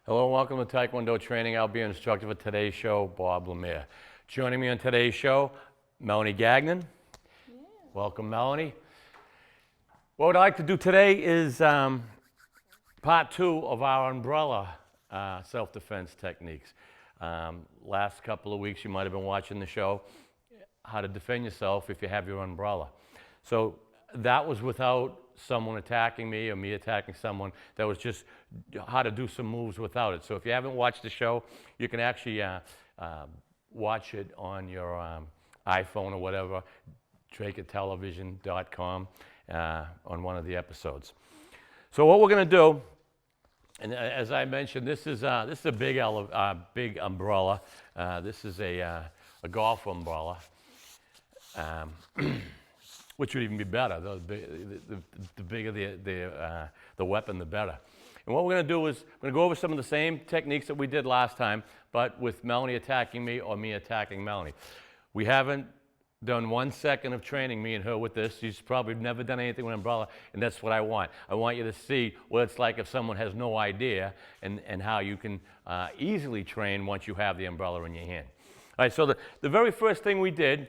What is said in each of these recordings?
Hello, welcome to Tae Kwon Do training. I'll be your instructor for today's show, Bob Lemire. Joining me on today's show, Melanie Gagnon. Yeah. Welcome, Melanie. What I'd like to do today is part 2 of our umbrella self-defense techniques. Last couple of weeks, you might have been watching the show, how to defend yourself if you have your umbrella. So that was without someone attacking me or me attacking someone. That was just how to do some moves without it. So if you haven't watched the show, you can actually watch it on your iPhone or whatever, drakeatelevision.com on one of the episodes. So what we're going to do, and as I mentioned, this is a big umbrella. This is a golf umbrella. Which would even be better. The bigger the weapon, the better. And what we're going to do is we're going to go over some of the same techniques that we did last time, but with Melanie attacking me or me attacking Melanie. We haven't done 1 second of training, me and her, with this. She's probably never done anything with an umbrella, and that's what I want. I want you to see what it's like if someone has no idea and how you can easily train once you have the umbrella in your hand. All right, so the very first thing we did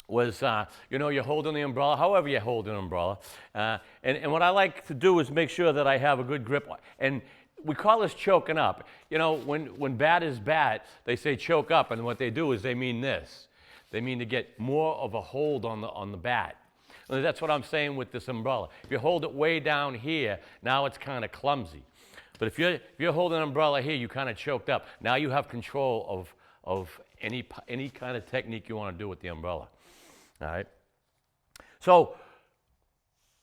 was, you're holding the umbrella, however you hold an umbrella. And what I like to do is make sure that I have a good grip. And we call this choking up. You know, when bat is bat, they say choke up, and what they do is they mean this. They mean to get more of a hold on the bat. And that's what I'm saying with this umbrella. If you hold it way down here, now it's kind of clumsy. But if you're holding an umbrella here, you kind of choked up. Now you have control of any kind of technique you want to do with the umbrella. All right. So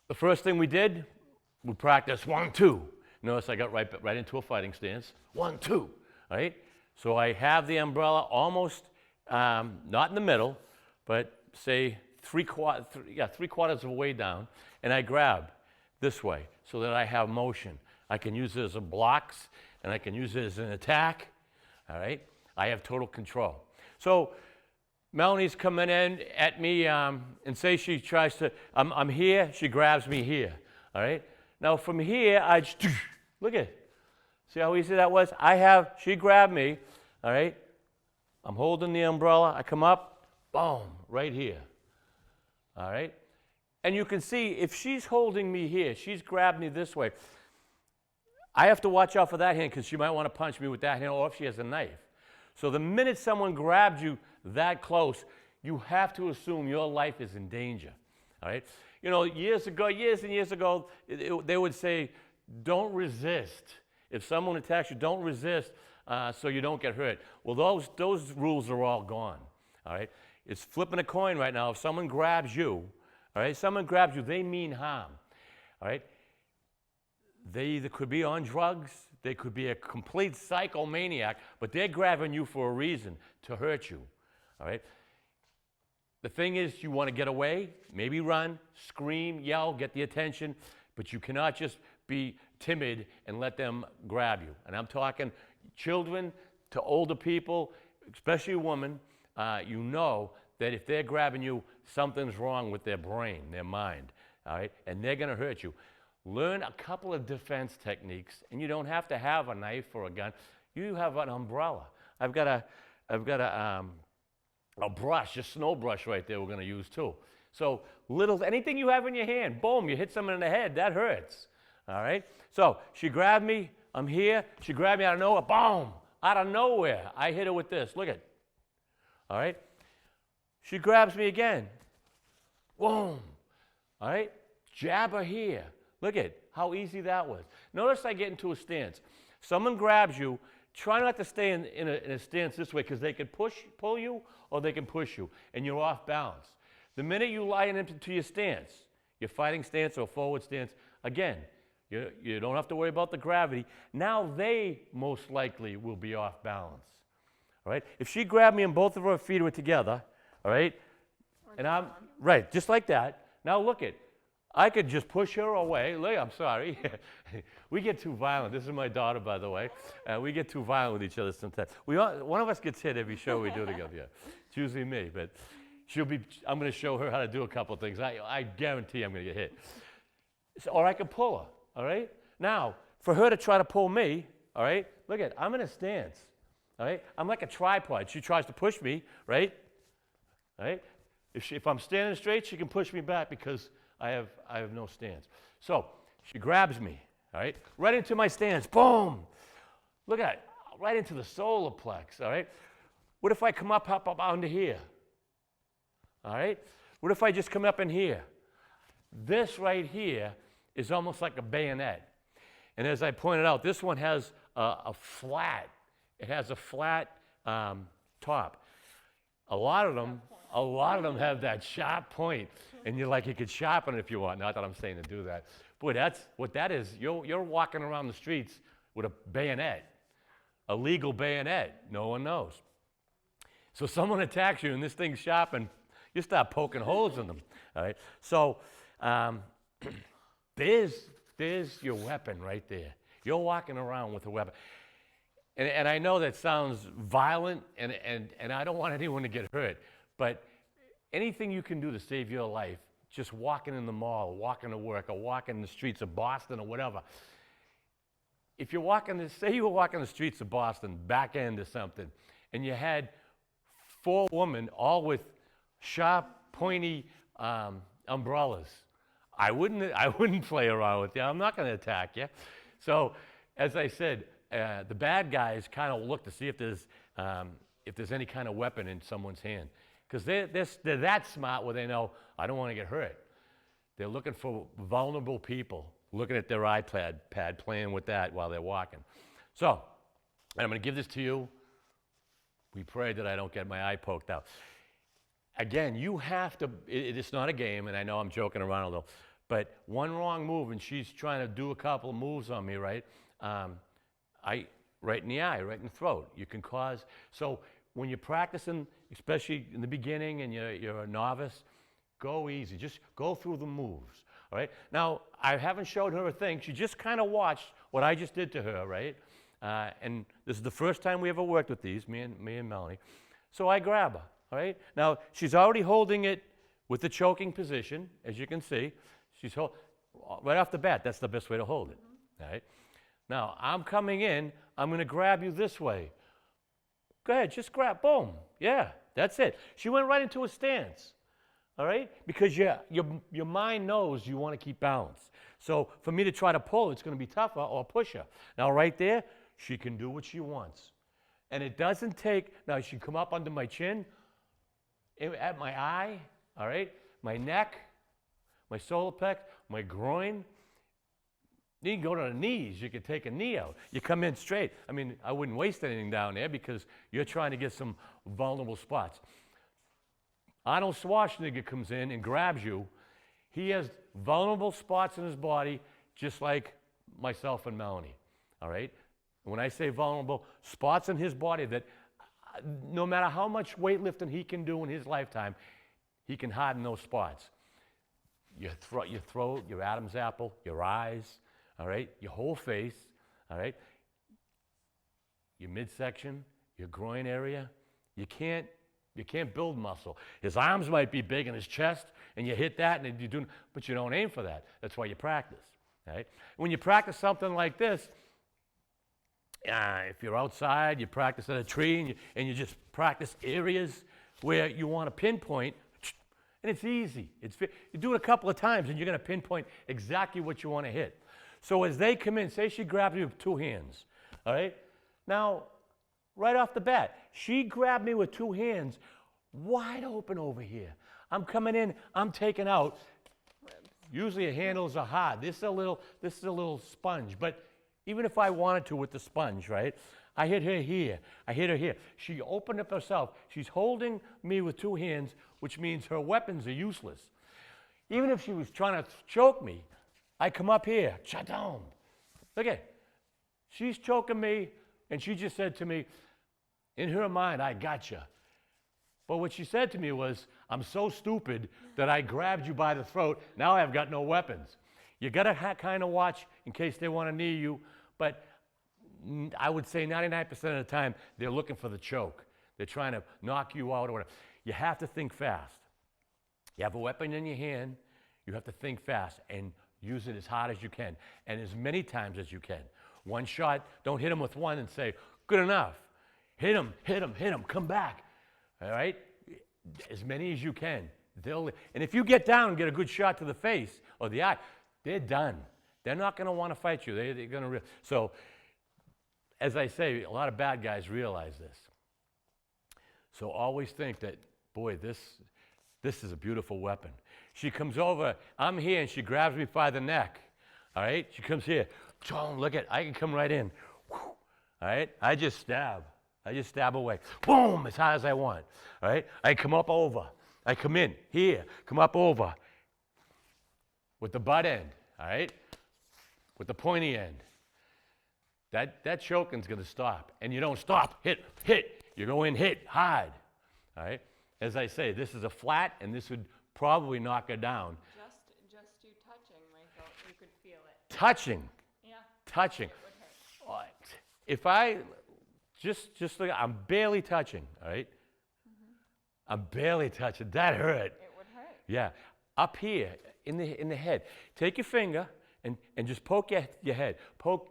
the first thing we did, we practiced 1, 2. Notice I got right into a fighting stance. 1, 2. All right. So I have the umbrella almost not in the middle, but say three quarters of the way down, and I grab this way so that I have motion. I can use it as a blocks, and I can use it as an attack. All right. I have total control. So Melanie's coming in at me, and say she tries to, I'm here, she grabs me here, all right? Now from here, I just, look at, see how easy that was? She grabbed me, all right? I'm holding the umbrella, I come up, boom, right here, all right? And you can see, if she's holding me here, she's grabbed me this way, I have to watch out for that hand because she might want to punch me with that hand, or if she has a knife. So the minute someone grabs you that close, you have to assume your life is in danger, all right? You know, years and years ago, they would say, don't resist. If someone attacks you, don't resist so you don't get hurt. Well, those rules are all gone, all right? It's flipping a coin right now. If someone grabs you, all right, they mean harm, all right? They either could be on drugs, they could be a complete psychomaniac, but they're grabbing you for a reason, to hurt you, all right? The thing is, you want to get away, maybe run, scream, yell, get the attention, but you cannot just be timid and let them grab you. And I'm talking children to older people, especially women. You know that if they're grabbing you, something's wrong with their brain, their mind, all right? And they're going to hurt you. Learn a couple of defense techniques, and you don't have to have a knife or a gun. You have an umbrella. I've got a brush, a snow brush right there we're going to use too. So anything you have in your hand, boom, you hit someone in the head, that hurts, all right? So she grabbed me, I'm here, she grabbed me out of nowhere, boom, out of nowhere, I hit her with this, look at, all right? She grabs me again, boom, all right? Jab her here. Look at how easy that was. Notice I get into a stance. Someone grabs you, try not to stay in a stance this way because they can pull you or they can push you, and you're off balance. The minute you lie into your stance, your fighting stance or forward stance, again, you don't have to worry about the gravity. Now they most likely will be off balance. All right? If she grabbed me and both of her feet were together, all right, and I'm, right, just like that. Now look at, I could just push her away. Look, I'm sorry. We get too violent. This is my daughter, by the way. We get too violent with each other sometimes. One of us gets hit every show we do together. Yeah. It's usually me, but I'm going to show her how to do a couple things. I guarantee I'm going to get hit. Or I could pull her, all right? Now, for her to try to pull me, all right? Look at it. I'm in a stance, all right? I'm like a tripod. She tries to push me, right? All right? If I'm standing straight, she can push me back because I have no stance. So she grabs me, all right? Right into my stance. Boom. Look at it. Right into the solar plex, all right? What if I come up onto here? All right? What if I just come up in here? This right here is almost like a bayonet. And as I pointed out, this one has a flat. It has a flat top. A lot of them have that sharp point, and you could sharpen it if you want. Not that I'm saying to do that. Boy, that's what that is. You're walking around the streets with a bayonet, a legal bayonet. No one knows. So someone attacks you, and this thing's sharp, and you start poking holes in them. All right. So there's your weapon right there. You're walking around with a weapon. And I know that sounds violent, and I don't want anyone to get hurt, but anything you can do to save your life, just walking in the mall, or walking to work, or walking the streets of Boston or whatever. If you're say you were walking the streets of Boston, back end or something, and you had 4 women all with sharp, pointy umbrellas, I wouldn't play around with you. I'm not going to attack you. So, as I said, the bad guys kind of look to see if there's any kind of weapon in someone's hand, because they're that smart where they know I don't want to get hurt. They're looking for vulnerable people, looking at their iPad, playing with that while they're walking. So, I'm going to give this to you. We pray that I don't get my eye poked out. Again, you have to, it's not a game, and I know I'm joking around a little, but one wrong move, and she's trying to do a couple of moves on me, right? Right in the eye, right in the throat. You can cause, so when you're practicing, especially in the beginning and you're a novice, go easy. Just go through the moves, all right? Now, I haven't showed her a thing. She just kind of watched what I just did to her, right? And this is the first time we ever worked with these, me and Melanie. So I grab her, all right? Now, she's already holding it with the choking position, as you can see. She's right off the bat, that's the best way to hold it, all right? Now, I'm coming in. I'm going to grab you this way. Go ahead, just grab. Boom. Yeah, that's it. She went right into a stance, all right? Because your mind knows you want to keep balance. So for me to try to pull, it's going to be tougher, or push her. Now, right there, she can do what she wants. And it doesn't take, now she can come up under my chin, at my eye, all right? My neck, my solar plex, my groin. You can go to the knees. You could take a knee out. You come in straight. I mean, I wouldn't waste anything down there because you're trying to get some vulnerable spots. Arnold Schwarzenegger comes in and grabs you. He has vulnerable spots in his body just like myself and Melanie, all right? When I say vulnerable, spots in his body that no matter how much weightlifting he can do in his lifetime, he can harden those spots. Your throat, your Adam's apple, your eyes, all right, your whole face, all right, your midsection, your groin area. You can't build muscle. His arms might be big in his chest, and you hit that, and you do, but you don't aim for that. That's why you practice, right? When you practice something like this, if you're outside, you practice at a tree, and you just practice areas where you want to pinpoint, and it's easy. You do it a couple of times, and you're going to pinpoint exactly what you want to hit. So as they come in, say she grabs me with 2 hands, all right? Now, right off the bat, she grabbed me with 2 hands, wide open over here. I'm coming in, I'm taking out. Usually the handles are hard. This is a little sponge, but even if I wanted to with the sponge, right? I hit her here, I hit her here. She opened up herself. She's holding me with 2 hands, which means her weapons are useless. Even if she was trying to choke me, I come up here, cha-down. Look at, she's choking me, and she just said to me, in her mind, I gotcha. But what she said to me was, I'm so stupid that I grabbed you by the throat, now I've got no weapons. You gotta kind of watch in case they want to knee you, but I would say 99% of the time, they're looking for the choke. They're trying to knock you out or whatever. You have to think fast. You have a weapon in your hand, you have to think fast and use it as hard as you can and as many times as you can. One shot, don't hit them with one and say, good enough. Hit them, hit them, hit them, come back. All right? As many as you can. And if you get down and get a good shot to the face or the eye, they're done. They're not going to want to fight you. They're going to. So, as I say, a lot of bad guys realize this. So always think that, boy, this is a beautiful weapon. She comes over, I'm here, and she grabs me by the neck. All right? She comes here. Look at, I can come right in. All right? I just stab. I just stab away. Boom, as high as I want. All right? I come up over. I come in here, come up over with the butt end. All right? With the pointy end. That choking's going to stop. And you don't stop. Hit, hit. You go in, hit, hard. All right? As I say, this is a flat, and this would probably knock her down. Just you touching, Michael, you could feel it. Touching. Yeah. Touching. It would hurt. If I just look, I'm barely touching. All right? I'm barely touching. That hurt. It would hurt. Yeah. Up here in the head. Take your finger and just poke your head. Poke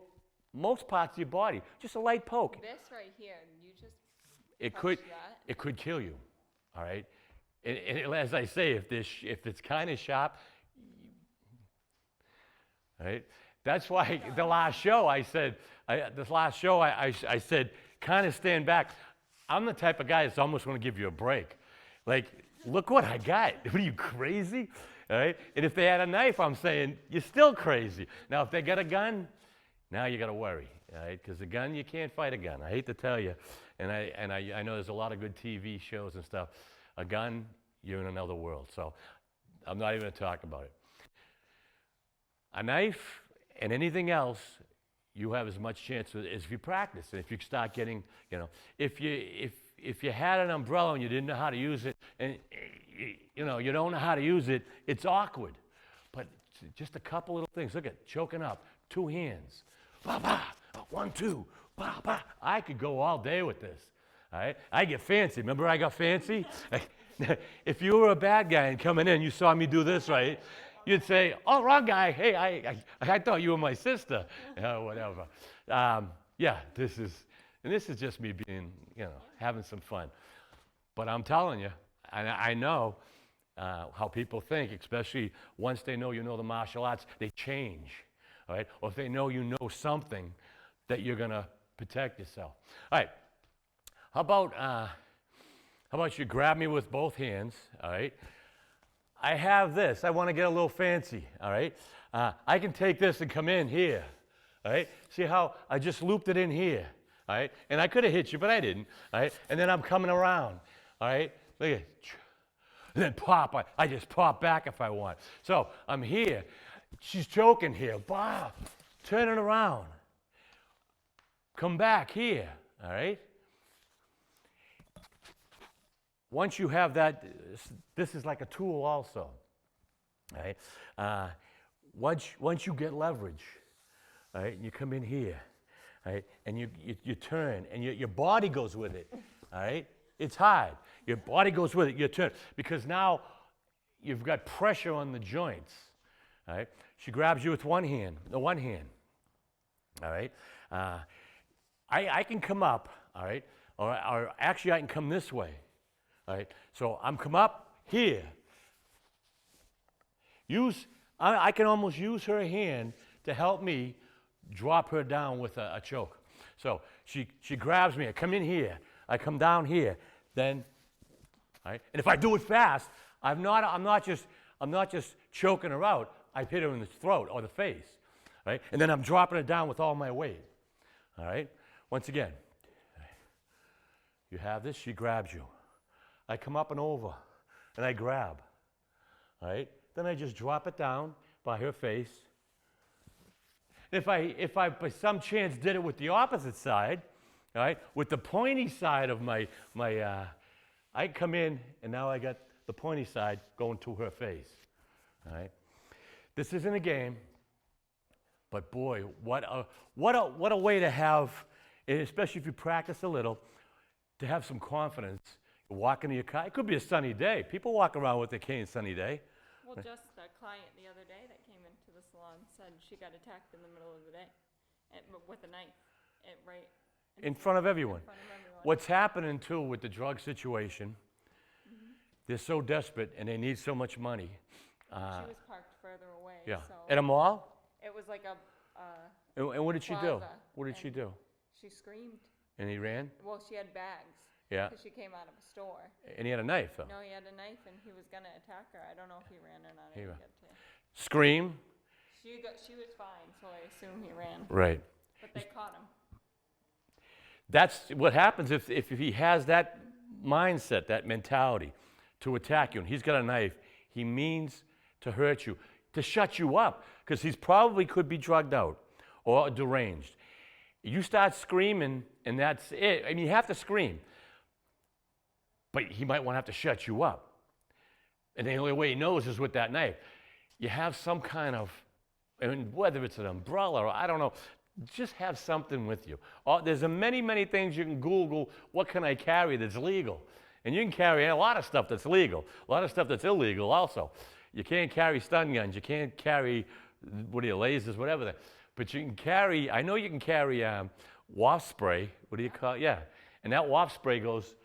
most parts of your body. Just a light poke. This right here, you just It touch it could kill you. All right? And as I say, if it's kind of sharp, right? That's why the last show I said, I said, kind of stand back. I'm the type of guy that's almost going to give you a break. Like, look what I got. What are you, crazy? All right? And if they had a knife, I'm saying, you're still crazy. Now, if they got a gun, now you got to worry. All right? Because a gun, you can't fight a gun. I hate to tell you. And I know there's a lot of good TV shows and stuff. A gun, you're in another world. So I'm not even going to talk about it. A knife and anything else, you have as much chance as if you practice. And if you start getting, if you had an umbrella and you didn't know how to use it, and you don't know how to use it, it's awkward. But just a couple little things. Look at choking up, 2 hands, bah, bah, 1, 2, bah, bah. I could go all day with this. All right, I get fancy. Remember, I got fancy. If you were a bad guy and coming in, you saw me do this, right? You'd say, "Oh, wrong guy. Hey, I thought you were my sister." Whatever. Yeah, this is just me being, having some fun. But I'm telling you, I know how people think, especially once they know you know the martial arts, they change, all right? Or if they know you know something that you're gonna protect yourself. All right. How about you grab me with both hands, all right? I have this. I want to get a little fancy, all right? I can take this and come in here, all right? See how I just looped it in here, all right? And I could have hit you, but I didn't, all right? And then I'm coming around, all right? Look at it. And then pop. I just pop back if I want. So I'm here. She's choking here. Bah. Turn it around. Come back here, all right? Once you have that, this is like a tool also, right? Once you get leverage, right, you come in here, right, and you turn, and your body goes with it, all right? It's hard. Your body goes with it, you turn, because now you've got pressure on the joints, all right? She grabs you with one hand, all right? I can come up, all right, or actually I can come this way. All right, so I'm come up here. I can almost use her hand to help me drop her down with a choke. So she grabs me. I come in here. I come down here. Then, all right, and if I do it fast, I'm not just choking her out. I hit her in the throat or the face, right? And then I'm dropping her down with all my weight. All right. Once again, you have this. She grabs you. I come up and over, and I grab, all right? Then I just drop it down by her face. If I by some chance did it with the opposite side, all right, with the pointy side of my I come in, and now I got the pointy side going to her face, all right? This isn't a game, but boy, what a way to have, especially if you practice a little, to have some confidence. Walk into your car. It could be a sunny day. People walk around with their cane sunny day. Well, just a client the other day that came into the salon said she got attacked in the middle of the day. with a knife, right in front of everyone. in front of everyone. What's happening too with the drug situation, they're so desperate and they need so much money. She was parked further away. Yeah. So At a mall? it was like a And what did she do? plaza, What did she and- do? she screamed. And he ran? Well, she had bags. Yeah. Because she came out of a store. And he had a knife though. No, he had a knife and he was gonna attack her. I don't know if he ran or not. I He didn't ran. get to. Scream? She was fine, so I assume he ran. Right. But they caught him. That's what happens if he has that mindset, that mentality to attack you, and he's got a knife, he means to hurt you, to shut you up, because he's probably could be drugged out or deranged. You start screaming, and that's it. I mean, you have to scream, but he might want to have to shut you up. And the only way he knows is with that knife. You have some kind of, I mean, whether it's an umbrella or I don't know, just have something with you. There's many things you can Google, what can I carry that's legal? And you can carry a lot of stuff that's legal, a lot of stuff that's illegal also. You can't carry stun guns, you can't carry, lasers, whatever. But you can carry, I know you can carry wasp spray, what do you call it? Yeah, and that wasp spray goes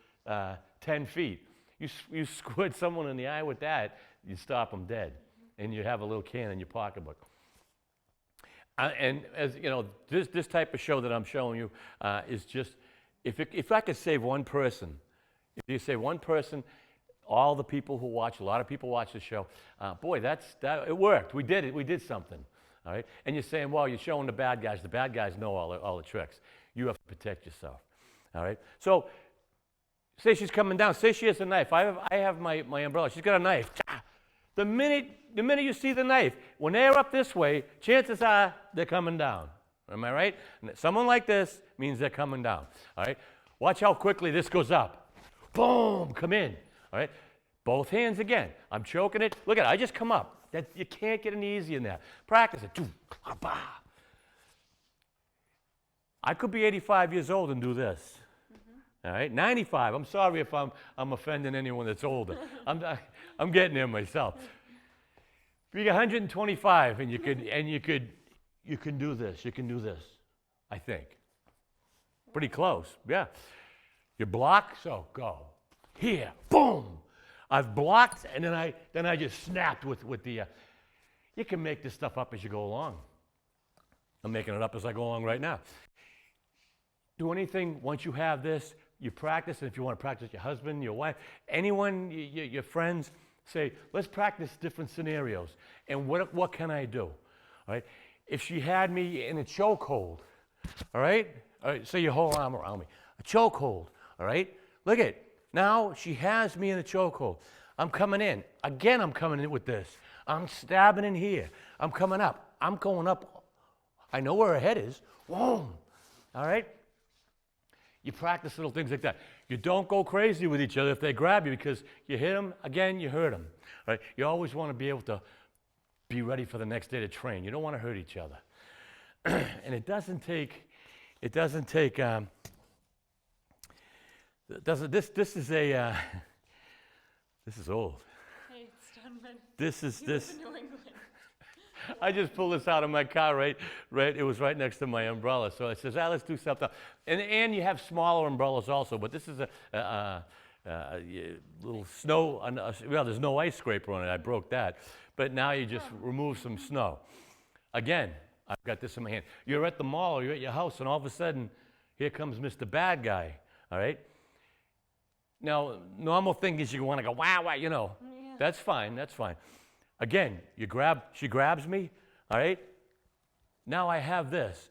10 feet. You squirt someone in the eye with that, you stop them dead. And you have a little can in your pocketbook. And as you know, this type of show that I'm showing you is just, if I could save one person, if you save one person, all the people who watch, a lot of people watch the show, boy, it worked. We did it. We did something. All right. And you're saying, well, you're showing the bad guys. The bad guys know all the tricks. You have to protect yourself. All right. So, say she's coming down. Say she has a knife. I have my umbrella. She's got a knife. The minute you see the knife, when they're up this way, chances are they're coming down. Am I right? And someone like this means they're coming down. All right? Watch how quickly this goes up. Boom! Come in. All right? Both hands again. I'm choking it. Look at it. I just come up. You can't get any easier than that. Practice it. I could be 85 years old and do this. All right, 95. I'm sorry if I'm offending anyone that's older. I'm getting there myself. Be 125, and you can do this. You can do this. I think. Pretty close. Yeah. You block, so go. Here, boom. I've blocked, and then I just snapped with the. You can make this stuff up as you go along. I'm making it up as I go along right now. Do anything once you have this. You practice, and if you want to practice your husband, your wife, anyone, your friends, say, let's practice different scenarios. And what can I do? All right? If she had me in a chokehold, all right? Say your whole arm around me. A chokehold, all right? Look at now she has me in a chokehold. I'm coming in. Again, I'm coming in with this. I'm stabbing in here. I'm coming up. I'm going up. I know where her head is. Boom. All right? You practice little things like that. You don't go crazy with each other if they grab you, because you hit them, again, you hurt them. Right? You always want to be able to be ready for the next day to train. You don't want to hurt each other. And this is old. Hey, Stunman. This is You live in New England. I just pulled this out of my car, right. It was right next to my umbrella. So it says, let's do something. And you have smaller umbrellas also, but this is a little snow. Well, there's no ice scraper on it. I broke that. But now you just remove some snow. Again, I've got this in my hand. You're at the mall or you're at your house, and all of a sudden, here comes Mr. Bad Guy. All right? Now, normal thing is you want to go, wow, you know. Yeah. That's fine. That's fine. Again, she grabs me, all right? Now I have this.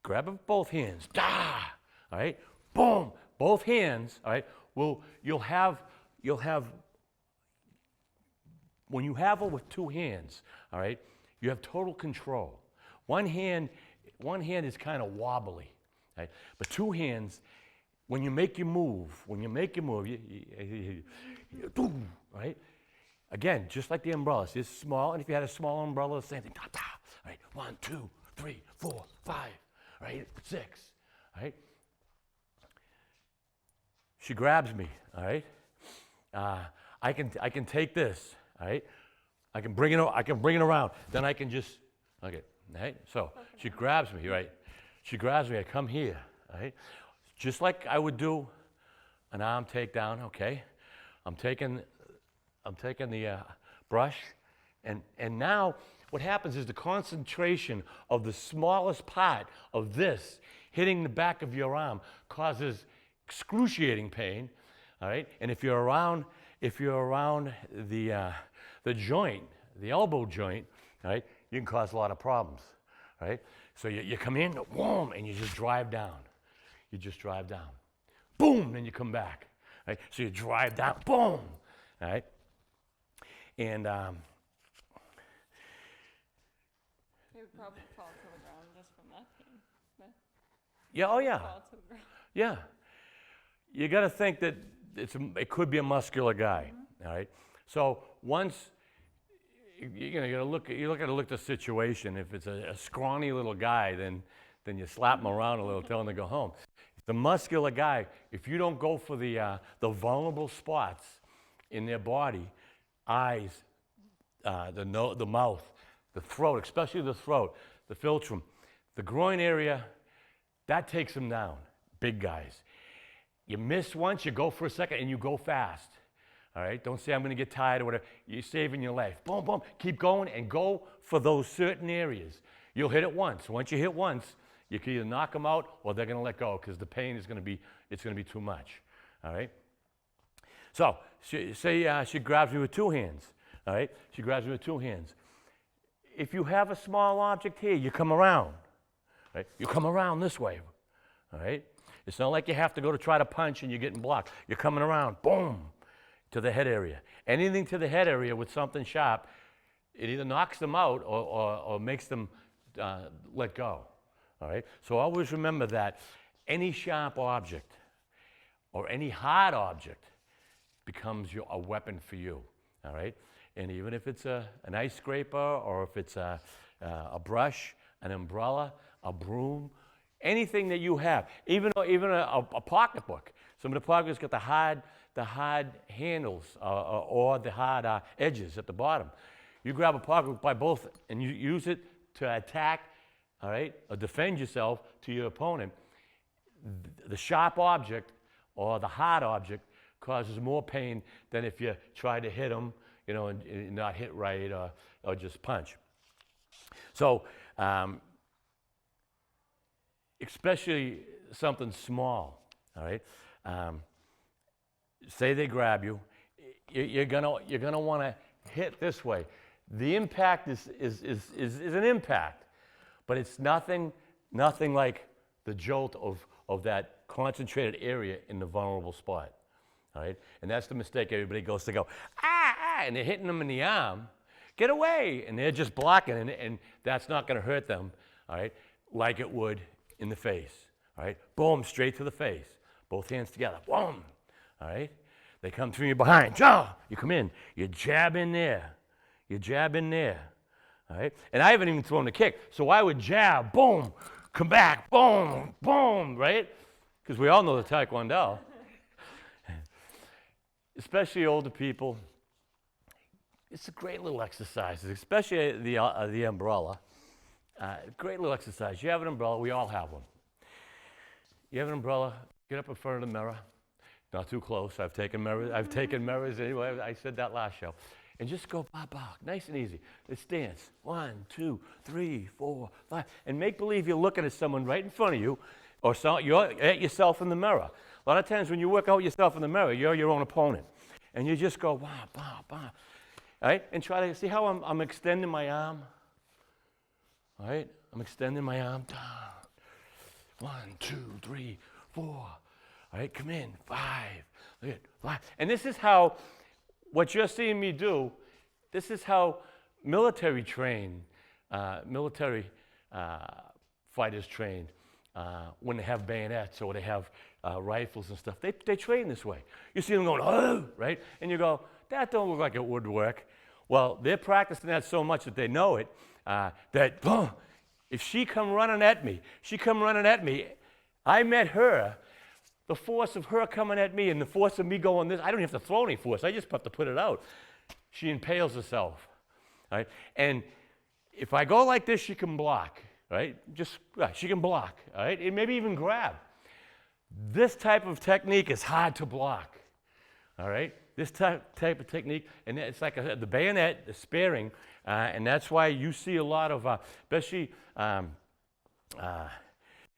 Grab it with both hands. Da! All right? Boom! Both hands, all right? Well, you'll have, when you have it with two hands, all right, you have total control. One hand is kind of wobbly, right? But two hands, when you make your move, you boom, right? Again, just like the umbrellas, it's small, and if you had a small umbrella, same thing. Ta, ta, right? 1, 2, 3, 4, 5, right? 6, right? She grabs me, all right? I can take this, all right? I can bring it around. Then I can just, okay, right? So she grabs me, right? She grabs me, I come here, right? Just like I would do an arm takedown, okay? I'm taking the brush, and now what happens is the concentration of the smallest part of this hitting the back of your arm causes excruciating pain, all right? And if you're around the joint, the elbow joint, all right, you can cause a lot of problems, right? So you come in, boom, and you just drive down. You just drive down. Boom, then you come back, right? So you drive down, boom, all right? And They would probably fall to the ground just from that pain. But yeah, oh yeah, fall to the ground. yeah. You got to think that it could be a muscular guy, all right? So once you got to look at the situation. If it's a scrawny little guy, then you slap him around a little, tell him to go home. If the muscular guy, if you don't go for the vulnerable spots in their body, eyes, the mouth, the throat, especially the throat, the philtrum, the groin area, that takes them down. Big guys. You miss once, you go for a second, and you go fast. All right? Don't say, I'm going to get tired or whatever. You're saving your life. Boom, boom. Keep going and go for those certain areas. You'll hit it once. Once you hit once, you can either knock them out or they're going to let go because the pain is going to be too much. All right? So, she grabs me with two hands. All right? She grabs me with two hands. If you have a small object here, you come around. Right? You come around this way. All right? It's not like you have to go to try to punch and you're getting blocked. You're coming around, boom, to the head area. Anything to the head area with something sharp, it either knocks them out or makes them let go. All right? So always remember that any sharp object or any hard object becomes a weapon for you. All right? And even if it's an ice scraper or if it's a brush, an umbrella, a broom, anything that you have, even a pocketbook. Some of the pocketbooks got the hard handles or the hard edges at the bottom. You grab a pocketbook by both and you use it to attack, all right, or defend yourself to your opponent. The sharp object or the hard object causes more pain than if you try to hit them, you know, and not hit right or just punch. So, especially something small, all right? Say they grab you, you're gonna want to hit this way. The impact is an impact, but it's nothing like the jolt of that concentrated area in the vulnerable spot, all right? And that's the mistake everybody goes to go, and they're hitting them in the arm, get away, and they're just blocking, and that's not gonna hurt them, all right, like it would in the face, all right? Boom, straight to the face. Both hands together, boom, all right? They come through you behind, jaw, you come in, you jab in there, all right? And I haven't even thrown the kick, so I would jab, boom, come back, boom, boom, right? Because we all know the Tae Kwon Do. Especially older people, it's a great little exercise, especially the umbrella. Great little exercise. You have an umbrella. We all have one. You have an umbrella. Get up in front of the mirror. Not too close. I've taken mirrors anyway. I said that last show. And just go ba-ba, nice and easy. Let's dance. 1, 2, 3, 4, 5. And make believe you're looking at someone right in front of you, or you're at yourself in the mirror. A lot of times when you work out yourself in the mirror, you're your own opponent. And you just go ba, ba, ba. All right? And try to see how I'm extending my arm. All right? I'm extending my arm down. 1, 2, 3, 4. All right? Come in. 5. Look at 5. And this is how, what you're seeing me do, this is how military fighters train when they have bayonets or they have rifles and stuff. They train this way. You see them going, oh, right? And you go, that don't look like it would work. Well, they're practicing that so much that they know it, that if she come running at me, I met her, the force of her coming at me and the force of me going this, I don't have to throw any force, I just have to put it out. She impales herself, right? And if I go like this, she can block, right? Just, she can block, all right? And maybe even grab. This type of technique is hard to block, all right? This type of technique, and it's like the bayonet, the sparing, and that's why you see a lot of, especially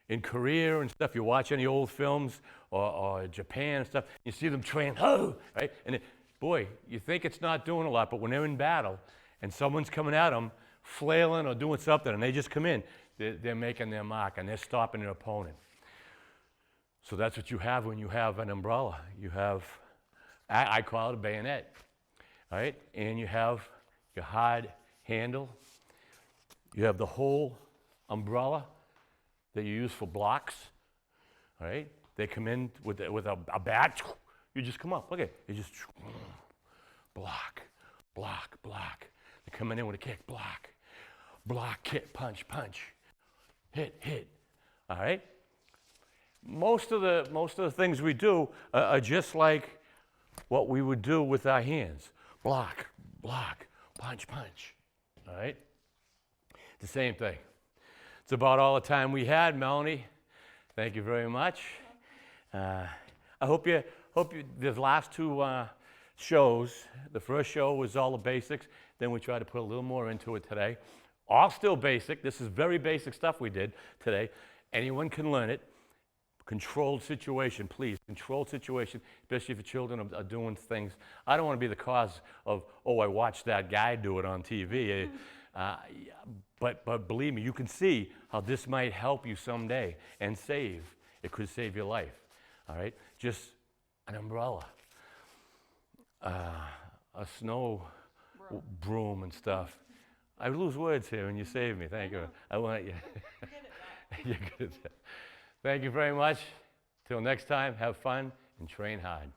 in Korea and stuff, you watch any old films or Japan and stuff, you see them train, right? And boy, you think it's not doing a lot, but when they're in battle and someone's coming at them, flailing or doing something, and they just come in, they're making their mark and they're stopping their opponent. So that's what you have when you have an umbrella. You have, I call it a bayonet, all right? And you have your hard handle. You have the whole umbrella that you use for blocks, all right? They come in with a bat. You just come up. Look at it. You just block, block, block. They come in with a kick, block, block, kick, punch, punch, hit, hit, all right? Most of the things we do are just like what we would do with our hands. Block, block, punch, punch. All right? The same thing. It's about all the time we had, Melanie. Thank you very much. I hope you the last two shows, the first show was all the basics, then we tried to put a little more into it today. All still basic. This is very basic stuff we did today. Anyone can learn it. Controlled situation, please. Controlled situation, especially if your children are doing things. I don't want to be the cause of, I watched that guy do it on TV. But believe me, you can see how this might help you someday and save. It could save your life. All right? Just an umbrella, a snow broom and stuff. I lose words here and you save me. Thank you. I want you. You're good at that. Thank you very much. Till next time, have fun and train hard.